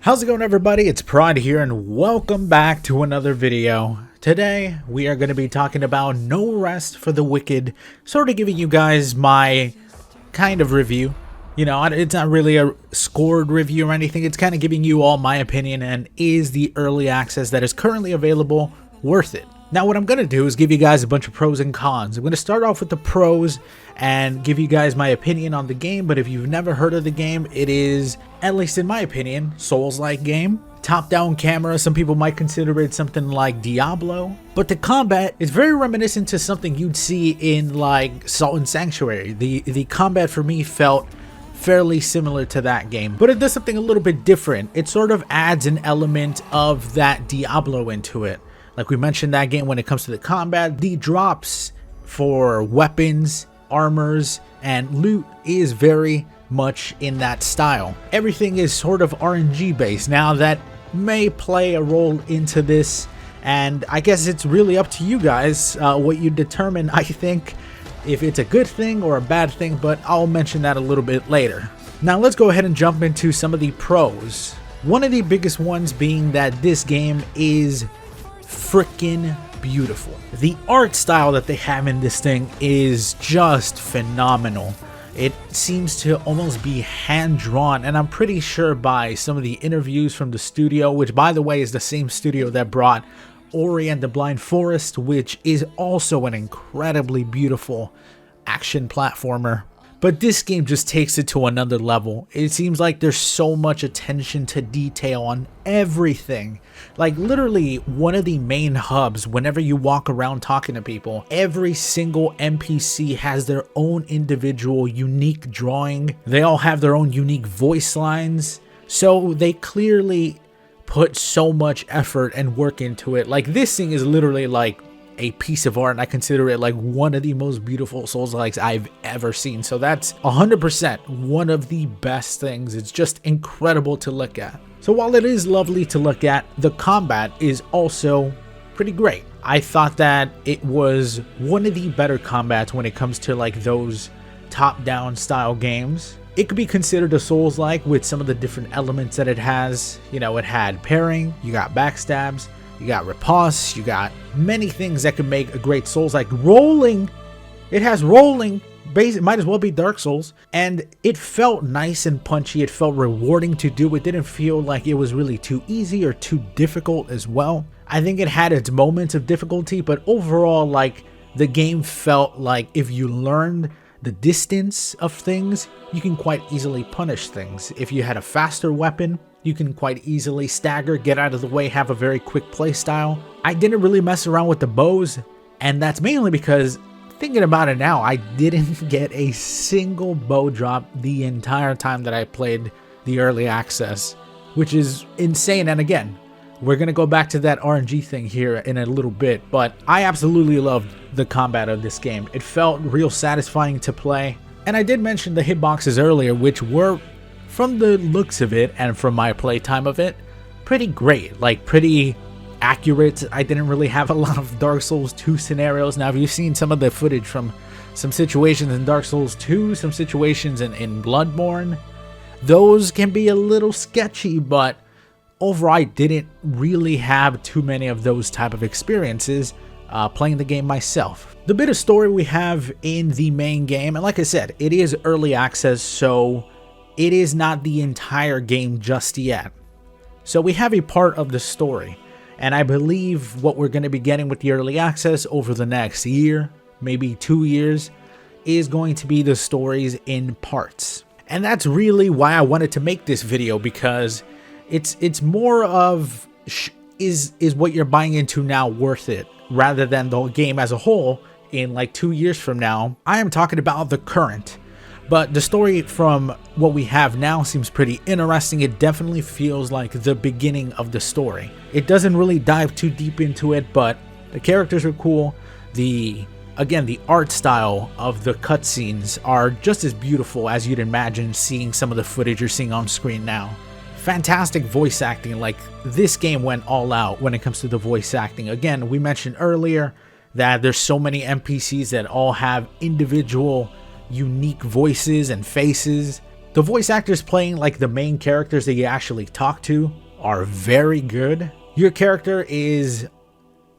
How's it going, everybody? It's Prod here and welcome back to another video. Today we are going to be talking about No Rest for the Wicked, sort of giving you guys my kind of review. You know, it's not really a scored review or anything, it's kind of giving you all my opinion and is the early access that is currently available worth it. Now what I'm going to do is give you guys a bunch of pros and cons. I'm going to start off with the pros and give you guys my opinion on the game, but if you've never heard of the game, it is, at least in my opinion, Souls-like game. Top-down camera, some people might consider it something like Diablo, but the combat is very reminiscent to something you'd see in like Salt and Sanctuary. The combat for me felt fairly similar to that game, but it does something a little bit different. It sort of adds an element of that Diablo into it. Like we mentioned that game, when it comes to the combat, the drops for weapons, armors, and loot is very much in that style. Everything is sort of RNG based. Now that may play a role into this, and I guess it's really up to you guys what you determine, I think, if it's a good thing or a bad thing, but I'll mention that a little bit later. Now let's go ahead and jump into some of the pros. One of the biggest ones being that this game is freaking beautiful. The art style that they have in this thing is just phenomenal. It seems to almost be hand-drawn, and I'm pretty sure by some of the interviews from the studio, which by the way is the same studio that brought Ori and the Blind Forest, which is also an incredibly beautiful action platformer. But this game just takes it to another level. It seems like there's so much attention to detail on everything. Like literally one of the main hubs, whenever you walk around talking to people, every single NPC has their own individual unique drawing. They all have their own unique voice lines. So they clearly put so much effort and work into it. Like this thing is literally like a piece of art, and I consider it like one of the most beautiful Souls-likes I've ever seen. So that's 100% one of the best things. It's just incredible to look at. So while it is lovely to look at, the combat is also pretty great. I thought that it was one of the better combats when it comes to like those top-down style games. It could be considered a Souls-like with some of the different elements that it has. You know, it had parrying, you got backstabs, you got riposte, you got many things that could make a great Souls, like rolling. It has rolling, it might as well be Dark Souls, and it felt nice and punchy. It felt rewarding to do. It didn't feel like it was really too easy or too difficult as well. I think it had its moments of difficulty, but overall, like, the game felt like if you learned the distance of things, you can quite easily punish things. If you had a faster weapon, you can quite easily stagger, get out of the way, have a very quick play style. I didn't really mess around with the bows, and that's mainly because, thinking about it now, I didn't get a single bow drop the entire time that I played the early access, which is insane. And again, we're going to go back to that RNG thing here in a little bit, but I absolutely loved the combat of this game. It felt real satisfying to play. And I did mention the hitboxes earlier, which were, from the looks of it and from my playtime of it, pretty great, like pretty accurate. I didn't really have a lot of Dark Souls 2 scenarios. Now, if you've seen some of the footage from some situations in Dark Souls 2, some situations in Bloodborne, those can be a little sketchy, but overall I didn't really have too many of those type of experiences playing the game myself. The bit of story we have in the main game, and like I said, it is early access, so it is not the entire game just yet. So we have a part of the story, and I believe what we're going to be getting with the early access over the next year, maybe 2 years, is going to be the stories in parts. And that's really why I wanted to make this video, because it's more of is what you're buying into now worth it, rather than the game as a whole in like 2 years from now. I am talking about the current. But the story from what we have now seems pretty interesting. It definitely feels like the beginning of the story. It doesn't really dive too deep into it, but the characters are cool. Again, the art style of the cutscenes are just as beautiful as you'd imagine seeing some of the footage you're seeing on screen now. Fantastic voice acting. Like, this game went all out when it comes to the voice acting. Again, we mentioned earlier that there's so many NPCs that all have individual unique voices and faces. The voice actors playing like the main characters that you actually talk to are very good. Your character is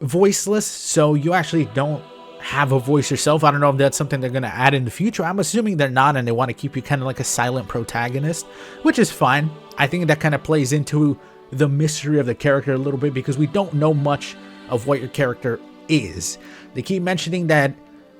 voiceless, so you actually don't have a voice yourself. I don't know if that's something they're going to add in the future. I'm assuming they're not, and they want to keep you kind of like a silent protagonist, which is fine. I think that kind of plays into the mystery of the character a little bit, because we don't know much of what your character is. They keep mentioning that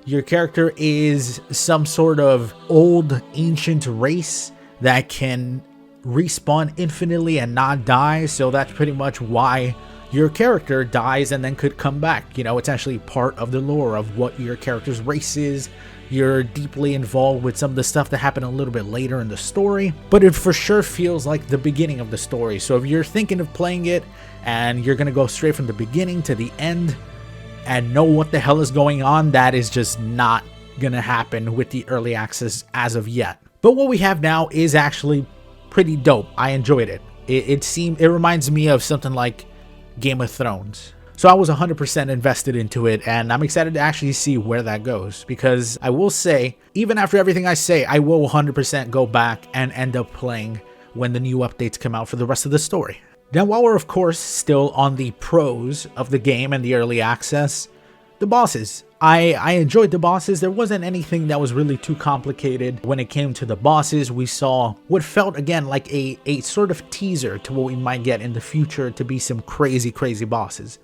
your character is some sort of old ancient race that can respawn infinitely and not die, so that's pretty much why your character dies and then could come back. You know, it's actually part of the lore of what your character's race is. You're deeply involved with some of the stuff that happened a little bit later in the story, but it for sure feels like the beginning of the story. So if you're thinking of playing it and you're gonna go straight from the beginning to the end and know what the hell is going on, that is just not gonna happen with the early access as of yet. But what we have now is actually pretty dope. I enjoyed it. It reminds me of something like Game of Thrones. So I was 100% invested into it, and I'm excited to actually see where that goes, because I will say, even after everything I say, I will 100% go back and end up playing when the new updates come out for the rest of the story. Now, while we're of course still on the pros of the game and the early access, the bosses. I enjoyed the bosses. There wasn't anything that was really too complicated when it came to the bosses. We saw what felt again like a sort of teaser to what we might get in the future to be some crazy bosses.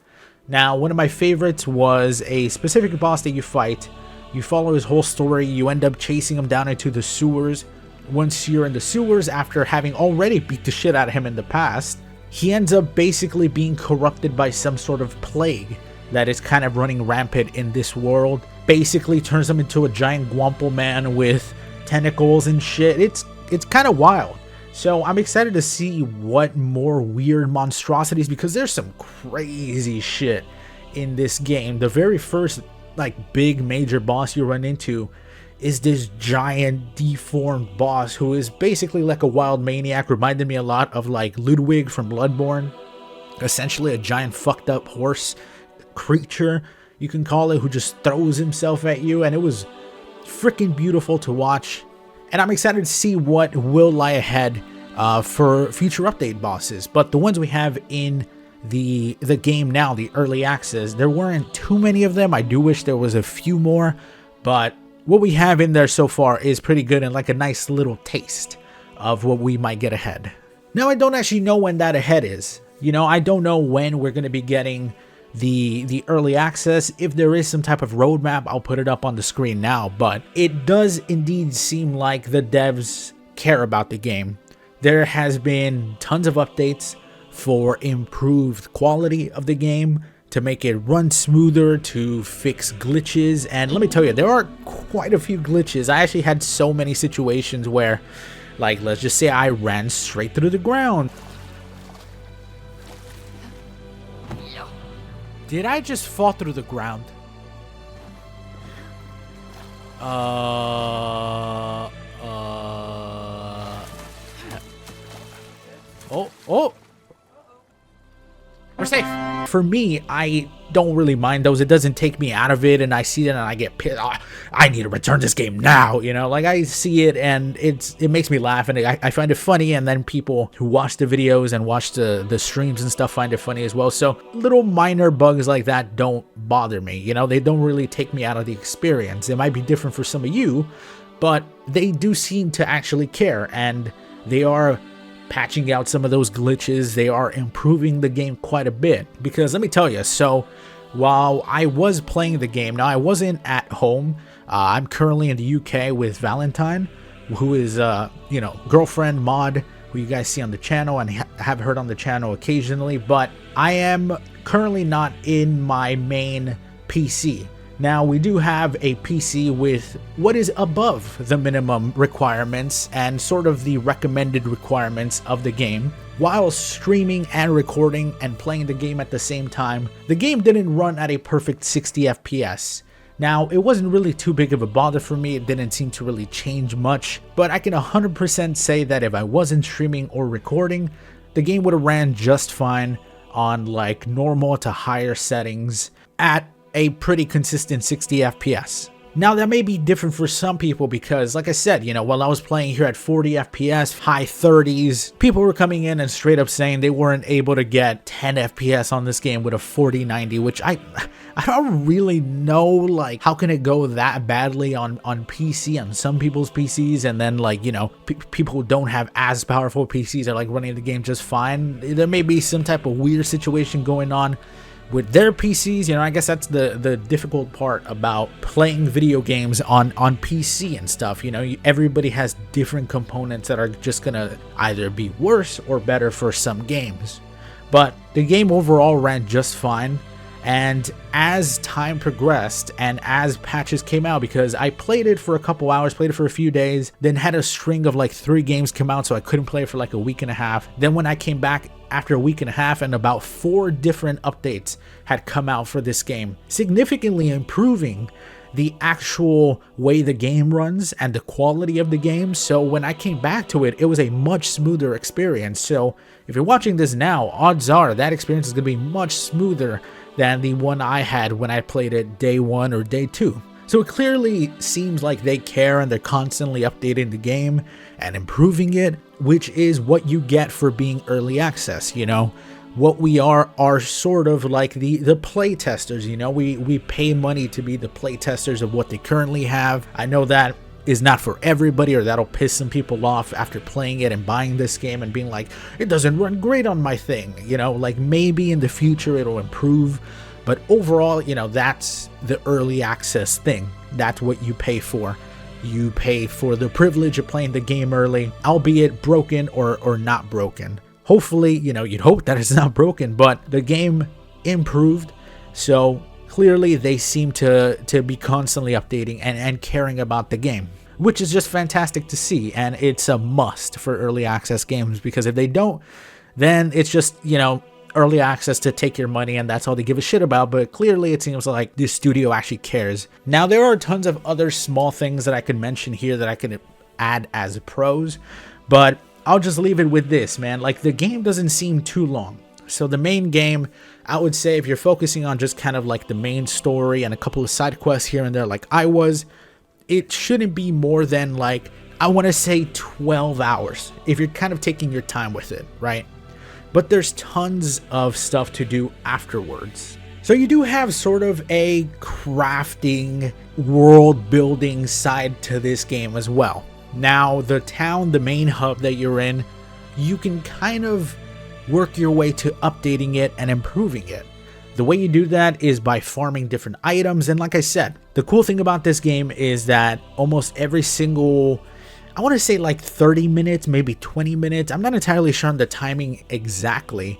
Now, one of my favorites was a specific boss that you fight. You follow his whole story. You end up chasing him down into the sewers. Once you're in the sewers, after having already beat the shit out of him in the past, he ends up basically being corrupted by some sort of plague that is kind of running rampant in this world. Basically turns him into a giant Gwample man with tentacles and shit. It's kind of wild. So I'm excited to see what more weird monstrosities, because there's some crazy shit in this game. The very first like big major boss you run into is this giant deformed boss who is basically like a wild maniac. Reminded me a lot of like Ludwig from Bloodborne. Essentially a giant fucked up horse creature, you can call it, who just throws himself at you, and it was freaking beautiful to watch. And I'm excited to see what will lie ahead for future update bosses. But the ones we have in the game now, the early access, there weren't too many of them. I do wish there was a few more, but what we have in there so far is pretty good and like a nice little taste of what we might get ahead. Now, I don't actually know when that ahead is. You know, I don't know when we're going to be getting the early access. If there is some type of roadmap, I'll put it up on the screen now, but it does indeed seem like the devs care about the game. There has been tons of updates for improved quality of the game, to make it run smoother, to fix glitches, and let me tell you, there are quite a few glitches. I actually had so many situations where, like, let's just say I ran straight through the ground. Did I just fall through the ground? Oh. We're safe. For me, I don't really mind those. It doesn't take me out of it, and I see it and I get pissed. Oh, I need to return this game now, you know? Like, I see it and it makes me laugh, and I find it funny, and then people who watch the videos and watch the streams and stuff find it funny as well. So little minor bugs like that don't bother me, you know? They don't really take me out of the experience. It might be different for some of you, but they do seem to actually care, and they are patching out some of those glitches. They are improving the game quite a bit, because let me tell you, so while I was playing the game, now I wasn't at home. I'm currently in the UK with Valentine, who is you know, girlfriend mod, who you guys see on the channel and have heard on the channel occasionally, but I am currently not in my main PC. Now, we do have a PC with what is above the minimum requirements and sort of the recommended requirements of the game. While streaming and recording and playing the game at the same time, the game didn't run at a perfect 60 FPS. Now, it wasn't really too big of a bother for me. It didn't seem to really change much, but I can 100% say that if I wasn't streaming or recording, the game would have ran just fine on like normal to higher settings at a pretty consistent 60 FPS. Now that may be different for some people because, like I said, you know, while I was playing here at 40 FPS, high 30s, people were coming in and straight up saying they weren't able to get 10 FPS on this game with a 4090, which I don't really know, like, how can it go that badly on PC, on some people's PCs, and then, like, you know, people who don't have as powerful PCs are, like, running the game just fine. There may be some type of weird situation going on with their PCs. You know, I guess that's the difficult part about playing video games on PC and stuff. You know, everybody has different components that are just gonna either be worse or better for some games. But the game overall ran just fine. And as time progressed and as patches came out, because I played it for a couple hours, played it for a few days, then had a string of like 3 games come out, so I couldn't play for like a week and a half. Then when I came back after a week and a half, and about 4 different updates had come out for this game, significantly improving the actual way the game runs and the quality of the game. So when I came back to it, it was a much smoother experience. So if you're watching this now, odds are that experience is going to be much smoother than the one I had when I played it day 1 or day 2. So it clearly seems like they care and they're constantly updating the game and improving it, which is what you get for being early access. You know, what we are sort of like the play testers. You know, we pay money to be the play testers of what they currently have. I know that is not for everybody, or that'll piss some people off after playing it and buying this game and being like, it doesn't run great on my thing. You know, like maybe in the future it'll improve, but overall, you know, that's the early access thing. That's what you pay for. You pay for the privilege of playing the game early, albeit broken or not broken. Hopefully, you know, you'd hope that it's not broken, but the game improved, so clearly they seem to be constantly updating and caring about the game, which is just fantastic to see. And it's a must for early access games, because if they don't, then it's just, you know, early access to take your money and that's all they give a shit about. But clearly it seems like this studio actually cares. Now there are tons of other small things that I could mention here that I could add as pros, but I'll just leave it with this, man. Like, the game doesn't seem too long. So the main game, I would say, if you're focusing on just kind of like the main story and a couple of side quests here and there like I was, it shouldn't be more than, like, I want to say 12 hours if you're kind of taking your time with it, right? But there's tons of stuff to do afterwards. So you do have sort of a crafting, world building side to this game as well. Now, the town, the main hub that you're in, you can kind of work your way to updating it and improving it. The way you do that is by farming different items. And like I said, the cool thing about this game is that almost every single, I want to say like 30 minutes, maybe 20 minutes. I'm not entirely sure on the timing exactly,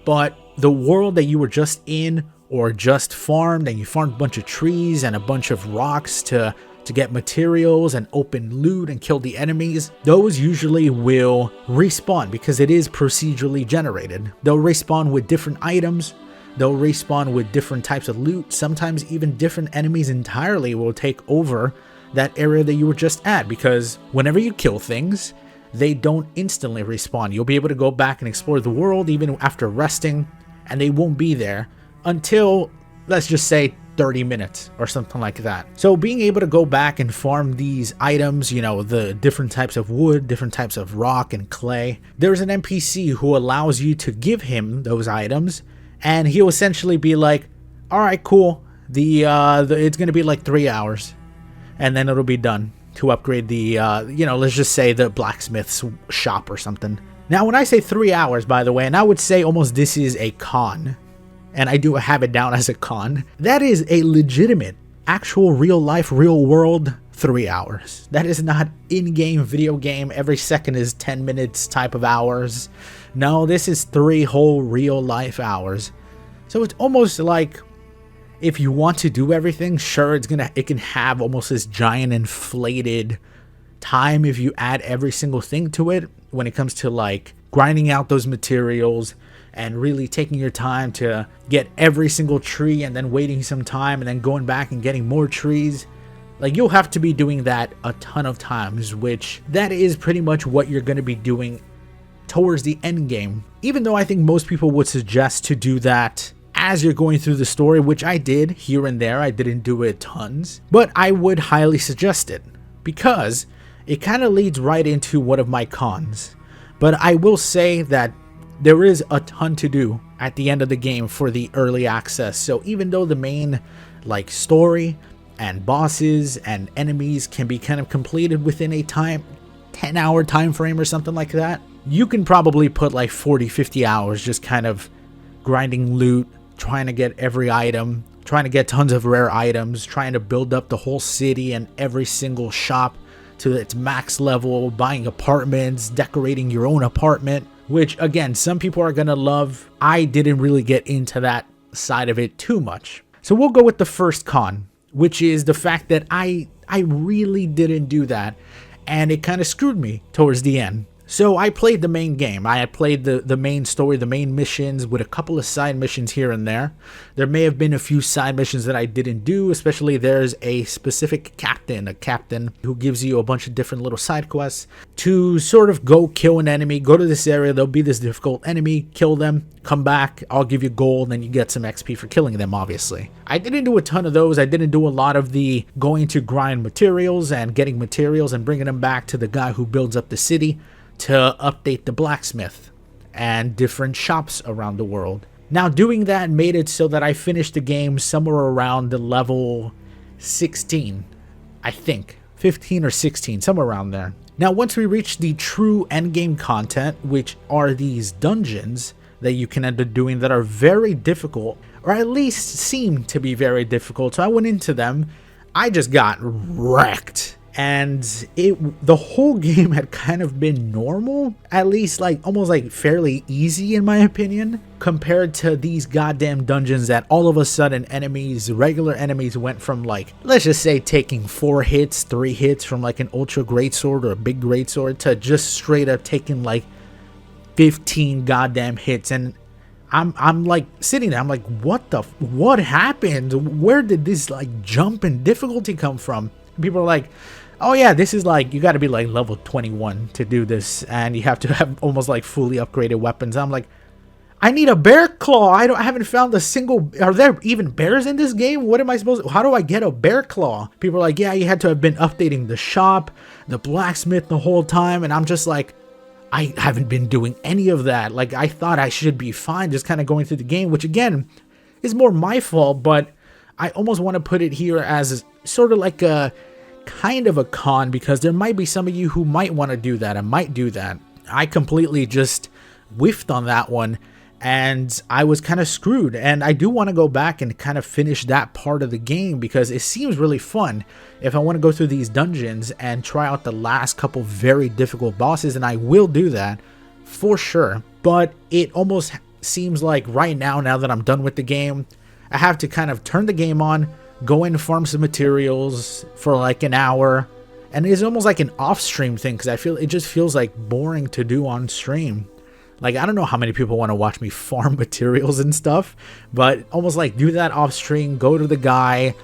but the world that you were just in or just farmed, and you farmed a bunch of trees and a bunch of rocks to get materials and open loot and kill the enemies, those usually will respawn because it is procedurally generated. They'll respawn with different items, they'll respawn with different types of loot, sometimes even different enemies entirely will take over that area that you were just at, because whenever you kill things, they don't instantly respawn. You'll be able to go back and explore the world even after resting, and they won't be there until, let's just say, 30 minutes or something like that. So being able to go back and farm these items, you know, the different types of wood, different types of rock and clay, there's an NPC who allows you to give him those items, and he'll essentially be like, all right, cool, it's gonna be like 3 hours, and then it'll be done to upgrade the you know, let's just say the blacksmith's shop or something. Now when I say 3 hours, by the way, and I would say almost this is a con, and I do have it down as a con, that is a legitimate, actual real life, real world 3 hours. That is not in-game video game, every second is 10 minutes type of hours. No, this is 3 whole real life hours. So it's almost like, if you want to do everything, sure, it can have almost this giant inflated time if you add every single thing to it when it comes to like grinding out those materials and really taking your time to get every single tree and then waiting some time and then going back and getting more trees. Like, you'll have to be doing that a ton of times, which that is pretty much what you're going to be doing towards the end game. Even though I think most people would suggest to do that as you're going through the story, which I did here and there. I didn't do it tons, but I would highly suggest it because it kind of leads right into one of my cons. But I will say that there is a ton to do at the end of the game for the early access. So even though the main like story and bosses and enemies can be kind of completed within a 10-hour time frame or something like that, you can probably put like 40-50 hours just kind of grinding loot, trying to get every item, trying to get tons of rare items, trying to build up the whole city and every single shop to its max level, buying apartments, decorating your own apartment, which again, some people are gonna love. I didn't really get into that side of it too much. So we'll go with the first con, which is the fact that I really didn't do that, and it kind of screwed me towards the end. So I played the main game. I had played the main story, the main missions, with a couple of side missions here and there. There may have been a few side missions that I didn't do, especially there's a specific captain, who gives you a bunch of different little side quests to sort of go kill an enemy, go to this area, there'll be this difficult enemy, kill them, come back, I'll give you gold, and then you get some XP for killing them, obviously. I didn't do a ton of those. I didn't do a lot of the going to grind materials and getting materials and bringing them back to the guy who builds up the city to update the blacksmith and different shops around the world. Now, doing that made it so that I finished the game somewhere around the level 16, I think. 15 or 16, somewhere around there. Now, once we reach the true endgame content, which are these dungeons that you can end up doing that are very difficult, or at least seem to be very difficult, so I went into them, I just got wrecked. And the whole game had kind of been normal, at least like almost like fairly easy in my opinion, compared to these goddamn dungeons that all of a sudden regular enemies went from like, let's just say taking 3 hits from like an ultra greatsword or a big greatsword to just straight up taking like 15 goddamn hits. And I'm like sitting there, I'm like, what happened? Where did this like jump in difficulty come from? People are like, oh yeah, this is like, you got to be like level 21 to do this, and you have to have almost like fully upgraded weapons. I'm like, I need a bear claw. I haven't found a single. Are there even bears in this game? What am I supposed to, how do I get a bear claw? People are like, yeah, you had to have been updating the shop, the blacksmith the whole time. And I'm just like, I haven't been doing any of that. Like, I thought I should be fine just kind of going through the game, which again is more my fault, but I almost want to put it here as sort of like a kind of a con, because there might be some of you who might want to do that and might do that. I completely just whiffed on that one, and I was kind of screwed. And I do want to go back and kind of finish that part of the game because it seems really fun if I want to go through these dungeons and try out the last couple very difficult bosses, and I will do that for sure. But it almost seems like right now that I'm done with the game, I have to kind of turn the game on, go in and farm some materials for like an hour, and it's almost like an off-stream thing because I feel it just feels like boring to do on stream. Like, I don't know how many people want to watch me farm materials and stuff, but almost like do that off stream, go to the guy,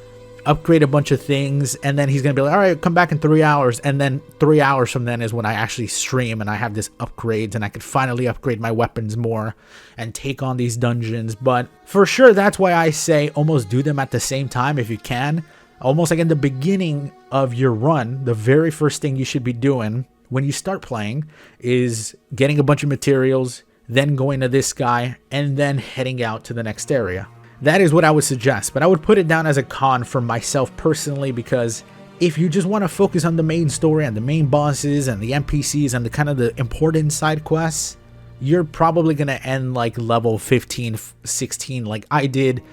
upgrade a bunch of things, and then he's gonna be like, all right, come back in 3 hours. And then 3 hours from then is when I actually stream and I have this upgrades and I could finally upgrade my weapons more and take on these dungeons. But for sure, that's why I say almost do them at the same time if you can. Almost like in the beginning of your run, the very first thing you should be doing when you start playing is getting a bunch of materials, then going to this guy, and then heading out to the next area. That is what I would suggest, but I would put it down as a con for myself personally, because if you just want to focus on the main story and the main bosses and the NPCs and the kind of the important side quests, you're probably going to end like level 15, 16 like I did,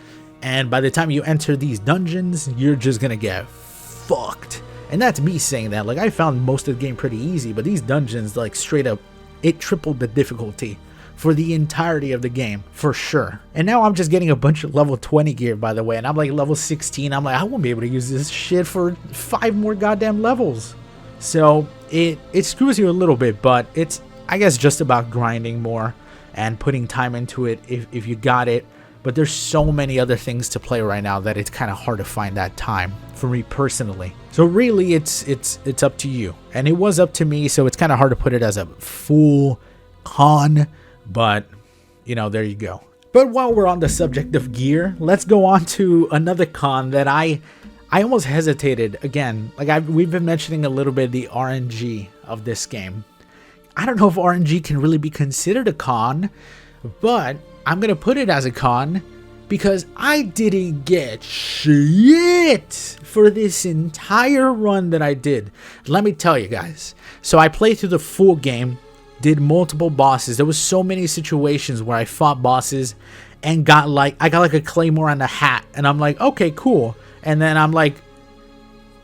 and by the time you enter these dungeons, you're just going to get fucked. And that's me saying that. Like, I found most of the game pretty easy, but these dungeons, like, straight up, it tripled the difficulty for the entirety of the game, for sure. And now I'm just getting a bunch of level 20 gear, by the way, and I'm like level 16. I'm like, I won't be able to use this shit for 5 more goddamn levels. So it screws you a little bit, but it's, I guess, just about grinding more and putting time into it if you got it. But there's so many other things to play right now that it's kind of hard to find that time for me personally. So really, it's up to you. And it was up to me, so it's kind of hard to put it as a full con, but, you know, there you go. But while we're on the subject of gear, let's go on to another con that I almost hesitated. Again, like we've been mentioning a little bit the RNG of this game. I don't know if RNG can really be considered a con, but I'm going to put it as a con because I didn't get shit for this entire run that I did. Let me tell you guys. So I played through the full game, did multiple bosses. There was so many situations where I fought bosses and got like a claymore and a hat, and I'm like, okay, cool. And then I'm like,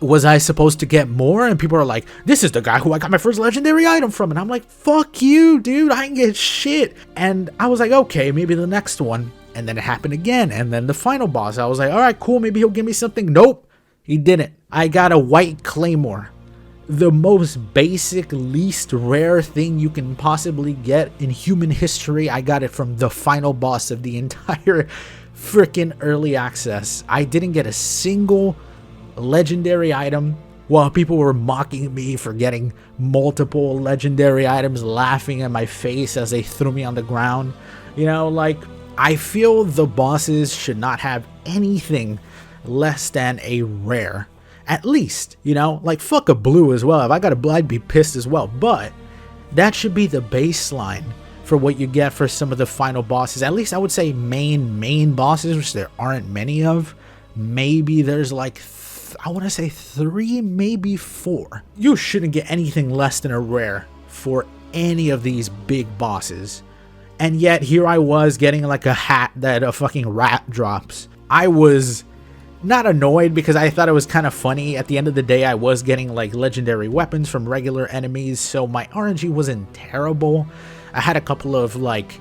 was I supposed to get more? And people are like, this is the guy who I got my first legendary item from. And I'm like, fuck you, dude, I didn't get shit. And I was like, okay, maybe the next one. And then it happened again. And then the final boss, I was like, all right, cool, maybe he'll give me something. Nope, he didn't. I got a white claymore. The most basic, least rare thing you can possibly get in human history. I got it from the final boss of the entire freaking early access. I didn't get a single legendary item, while people were mocking me for getting multiple legendary items, laughing at my face as they threw me on the ground. You know, like, I feel the bosses should not have anything less than a rare. At least, you know, like, fuck a blue as well. If I got a blue, I'd be pissed as well. But that should be the baseline for what you get for some of the final bosses. At least I would say main bosses, which there aren't many of. Maybe there's like I want to say 3, maybe 4. You shouldn't get anything less than a rare for any of these big bosses. And yet here I was getting like a hat that a fucking rat drops. I was not annoyed because I thought it was kind of funny. At the end of the day, I was getting like legendary weapons from regular enemies, so my RNG wasn't terrible. I had a couple of like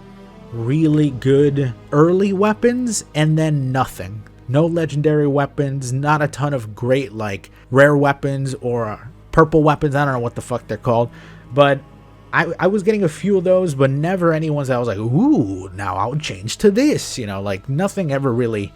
really good early weapons and then nothing. No legendary weapons, not a ton of great like rare weapons or purple weapons. I don't know what the fuck they're called, but I was getting a few of those, but never any ones that I was like, ooh, now I'll change to this, you know, like nothing ever really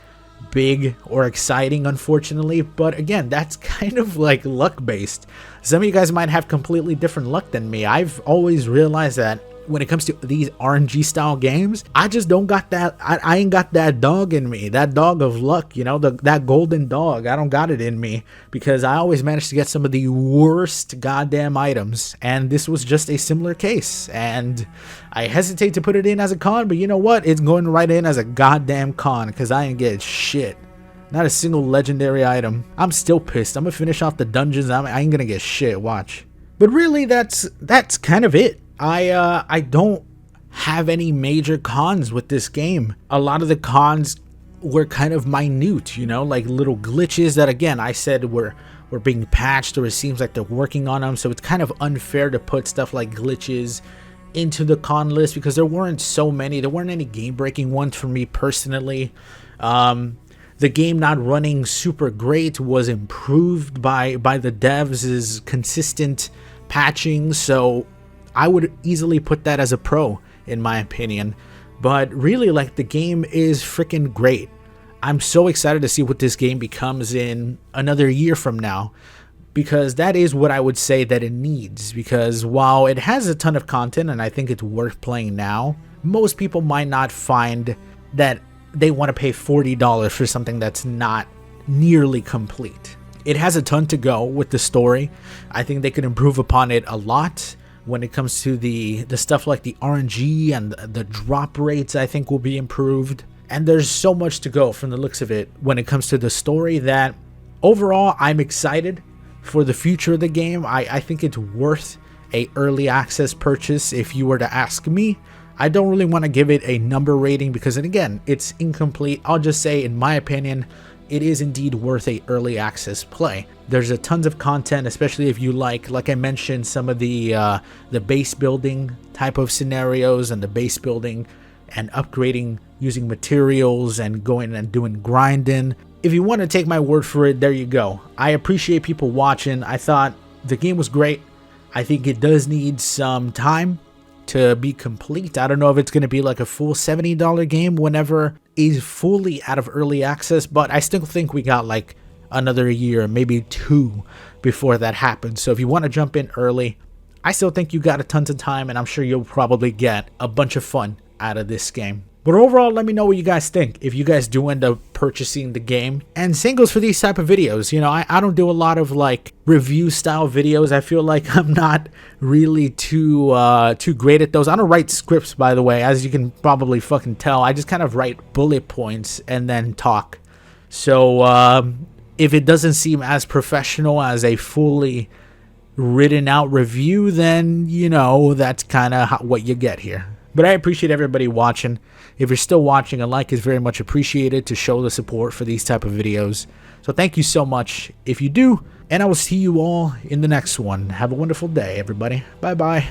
big or exciting, unfortunately. But again, that's kind of like luck based. Some of you guys might have completely different luck than me. I've always realized that when it comes to these RNG style games, I just don't got that. I ain't got that dog in me, that dog of luck, you know, that golden dog. I don't got it in me because I always managed to get some of the worst goddamn items, and this was just a similar case. And I hesitate to put it in as a con, but you know what, it's going right in as a goddamn con because I ain't get shit. Not a single legendary item. I'm still pissed. I'm gonna finish off the dungeons. I ain't gonna get shit, watch. But really, that's kind of it. I don't have any major cons with this game. A lot of the cons were kind of minute, you know, like little glitches that, again, I said were being patched, or it seems like they're working on them. So it's kind of unfair to put stuff like glitches into the con list because there weren't so many. There weren't any game-breaking ones for me personally. The game not running super great was improved by the devs' consistent patching, so I would easily put that as a pro in my opinion. But really, like, the game is freaking great. I'm so excited to see what this game becomes in another year from now, because that is what I would say that it needs. Because while it has a ton of content and I think it's worth playing now, most people might not find that they want to pay $40 for something that's not nearly complete. It has a ton to go with the story. I think they could improve upon it a lot. When it comes to the stuff like the RNG and the drop rates, I think will be improved. And there's so much to go from the looks of it when it comes to the story that overall I'm excited for the future of the game. I think it's worth a early access purchase if you were to ask me. I don't really want to give it a number rating because, and again, it's incomplete. I'll just say, in my opinion, it is indeed worth a early access play. There's a tons of content, especially if you like I mentioned, some of the base building type of scenarios and the base building and upgrading using materials and going and doing grinding. If you want to take my word for it, there you go. I appreciate people watching. I thought the game was great. I think it does need some time to be complete. I don't know if it's going to be like a full $70 game whenever is fully out of early access, but I still think we got like another year, maybe 2 before that happens. So if you want to jump in early, I still think you got a tons of time, and I'm sure you'll probably get a bunch of fun out of this game. But overall, let me know what you guys think if you guys do end up purchasing the game. And same goes for these type of videos. You know, I don't do a lot of like review style videos. I feel like I'm not really too great at those. I don't write scripts, by the way, as you can probably fucking tell. I just kind of write bullet points and then talk. So if it doesn't seem as professional as a fully written out review, then you know that's kind of what you get here. But I appreciate everybody watching. If you're still watching, a like is very much appreciated to show the support for these type of videos. So thank you so much if you do, and I will see you all in the next one. Have a wonderful day, everybody. Bye bye.